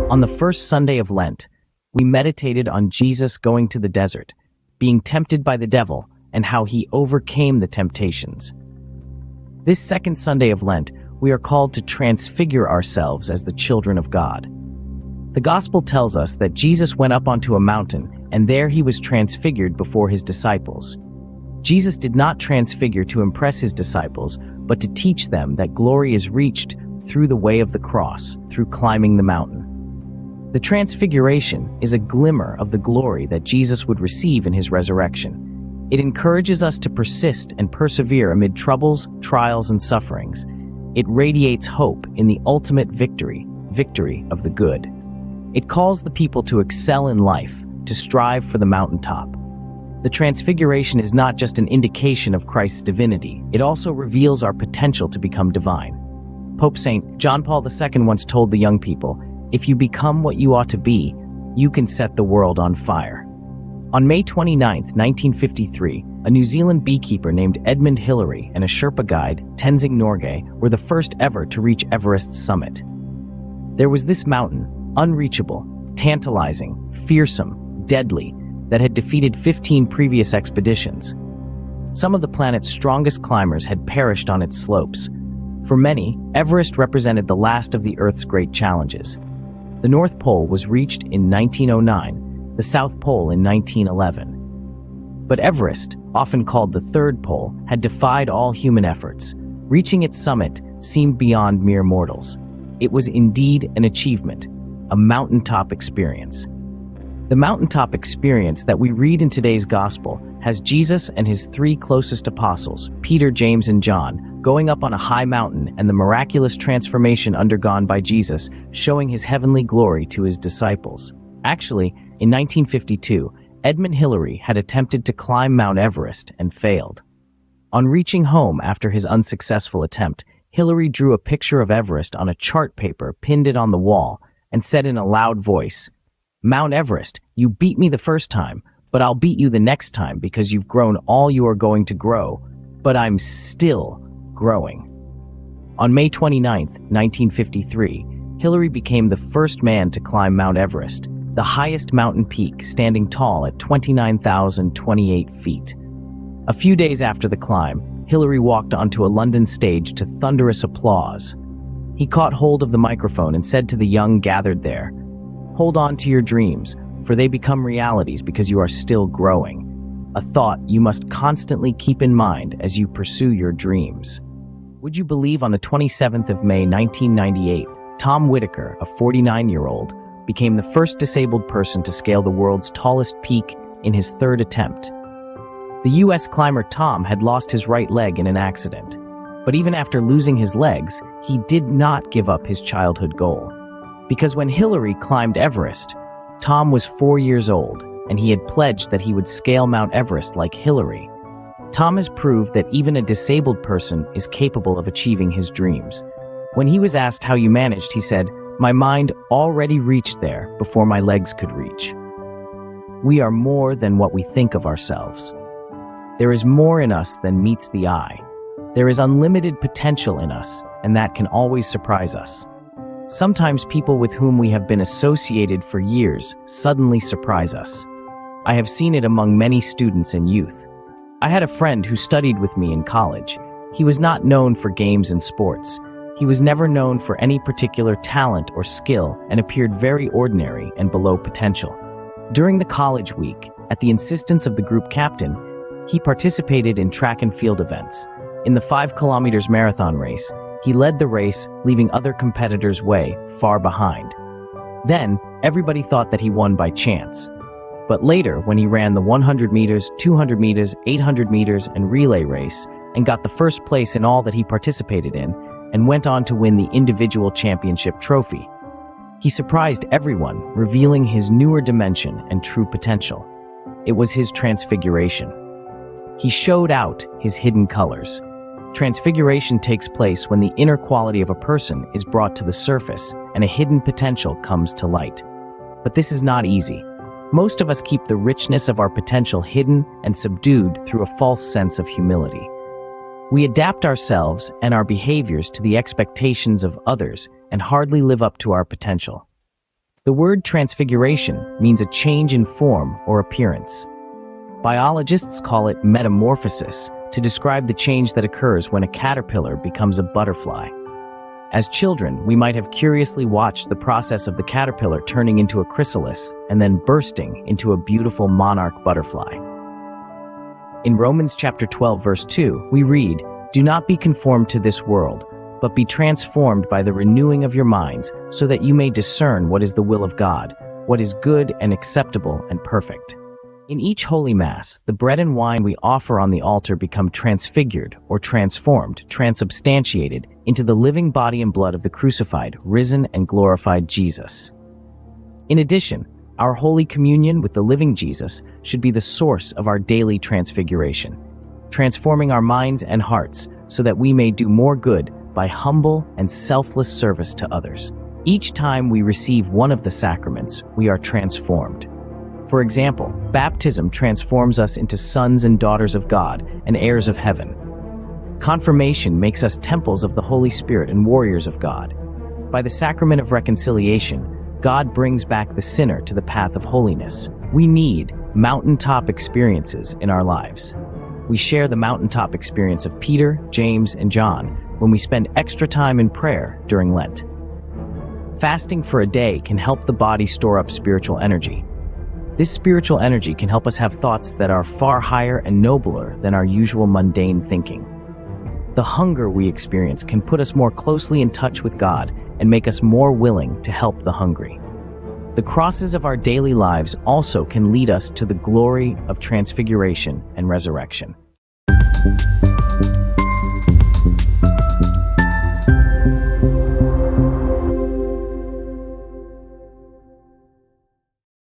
On the first Sunday of Lent, we meditated on Jesus going to the desert, being tempted by the devil, and how he overcame the temptations. This second Sunday of Lent, we are called to transfigure ourselves as the children of God. The Gospel tells us that Jesus went up onto a mountain, and there he was transfigured before his disciples. Jesus did not transfigure to impress his disciples, but to teach them that glory is reached through the way of the cross, through climbing the mountain. The Transfiguration is a glimmer of the glory that Jesus would receive in his resurrection. It encourages us to persist and persevere amid troubles, trials, and sufferings. It radiates hope in the ultimate victory of the good. It calls the people to excel in life, to strive for the mountaintop. The Transfiguration is not just an indication of Christ's divinity, it also reveals our potential to become divine. Pope St. John Paul II once told the young people, "If you become what you ought to be, you can set the world on fire." On May 29, 1953, a New Zealand beekeeper named Edmund Hillary and a Sherpa guide, Tenzing Norgay, were the first ever to reach Everest's summit. There was this mountain, unreachable, tantalizing, fearsome, deadly, that had defeated 15 previous expeditions. Some of the planet's strongest climbers had perished on its slopes. For many, Everest represented the last of the Earth's great challenges. The North Pole was reached in 1909, the South Pole in 1911. But Everest, often called the Third Pole, had defied all human efforts. Reaching its summit seemed beyond mere mortals. It was indeed an achievement, a mountaintop experience. The mountaintop experience that we read in today's Gospel has Jesus and his three closest apostles, Peter, James, and John, going up on a high mountain and the miraculous transformation undergone by Jesus, showing his heavenly glory to his disciples. Actually, in 1952, Edmund Hillary had attempted to climb Mount Everest and failed. On reaching home after his unsuccessful attempt, Hillary drew a picture of Everest on a chart paper, pinned it on the wall, and said in a loud voice, "Mount Everest, you beat me the first time, but I'll beat you the next time because you've grown all you are going to grow, but I'm still growing." On May 29, 1953, Hillary became the first man to climb Mount Everest, the highest mountain peak, standing tall at 29,028 feet. A few days after the climb, Hillary walked onto a London stage to thunderous applause. He caught hold of the microphone and said to the young gathered there, "Hold on to your dreams, for they become realities because you are still growing. A thought you must constantly keep in mind as you pursue your dreams." Would you believe on the 27th of May 1998, Tom Whitaker, a 49-year-old, became the first disabled person to scale the world's tallest peak in his third attempt. The U.S. climber Tom had lost his right leg in an accident, but even after losing his legs, he did not give up his childhood goal. Because when Hillary climbed Everest, Tom was 4 years old, and he had pledged that he would scale Mount Everest like Hillary. Tom has proved that even a disabled person is capable of achieving his dreams. When he was asked how you managed, he said, "My mind already reached there before my legs could reach." We are more than what we think of ourselves. There is more in us than meets the eye. There is unlimited potential in us, and that can always surprise us. Sometimes people with whom we have been associated for years suddenly surprise us. I have seen it among many students and youth. I had a friend who studied with me in college. He was not known for games and sports. He was never known for any particular talent or skill and appeared very ordinary and below potential. During the college week, at the insistence of the group captain, he participated in track and field events. In the 5 kilometers marathon race, he led the race, leaving other competitors way far behind. Then, everybody thought that he won by chance. But later, when he ran the 100 meters, 200 meters, 800 meters, and relay race, and got the first place in all that he participated in, and went on to win the individual championship trophy, he surprised everyone, revealing his newer dimension and true potential. It was his transfiguration. He showed out his hidden colors. Transfiguration takes place when the inner quality of a person is brought to the surface and a hidden potential comes to light. But this is not easy. Most of us keep the richness of our potential hidden and subdued through a false sense of humility. We adapt ourselves and our behaviors to the expectations of others and hardly live up to our potential. The word transfiguration means a change in form or appearance. Biologists call it metamorphosis to describe the change that occurs when a caterpillar becomes a butterfly. As children, we might have curiously watched the process of the caterpillar turning into a chrysalis and then bursting into a beautiful monarch butterfly. In Romans chapter 12, verse 2, we read, "Do not be conformed to this world, but be transformed by the renewing of your minds, so that you may discern what is the will of God, what is good and acceptable and perfect." In each Holy Mass, the bread and wine we offer on the altar become transfigured or transformed, transubstantiated into the living body and blood of the crucified, risen, and glorified Jesus. In addition, our Holy Communion with the living Jesus should be the source of our daily transfiguration, transforming our minds and hearts so that we may do more good by humble and selfless service to others. Each time we receive one of the sacraments, we are transformed. For example, baptism transforms us into sons and daughters of God and heirs of heaven. Confirmation makes us temples of the Holy Spirit and warriors of God. By the sacrament of reconciliation, God brings back the sinner to the path of holiness. We need mountaintop experiences in our lives. We share the mountaintop experience of Peter, James, and John when we spend extra time in prayer during Lent. Fasting for a day can help the body store up spiritual energy. This spiritual energy can help us have thoughts that are far higher and nobler than our usual mundane thinking. The hunger we experience can put us more closely in touch with God and make us more willing to help the hungry. The crosses of our daily lives also can lead us to the glory of transfiguration and resurrection.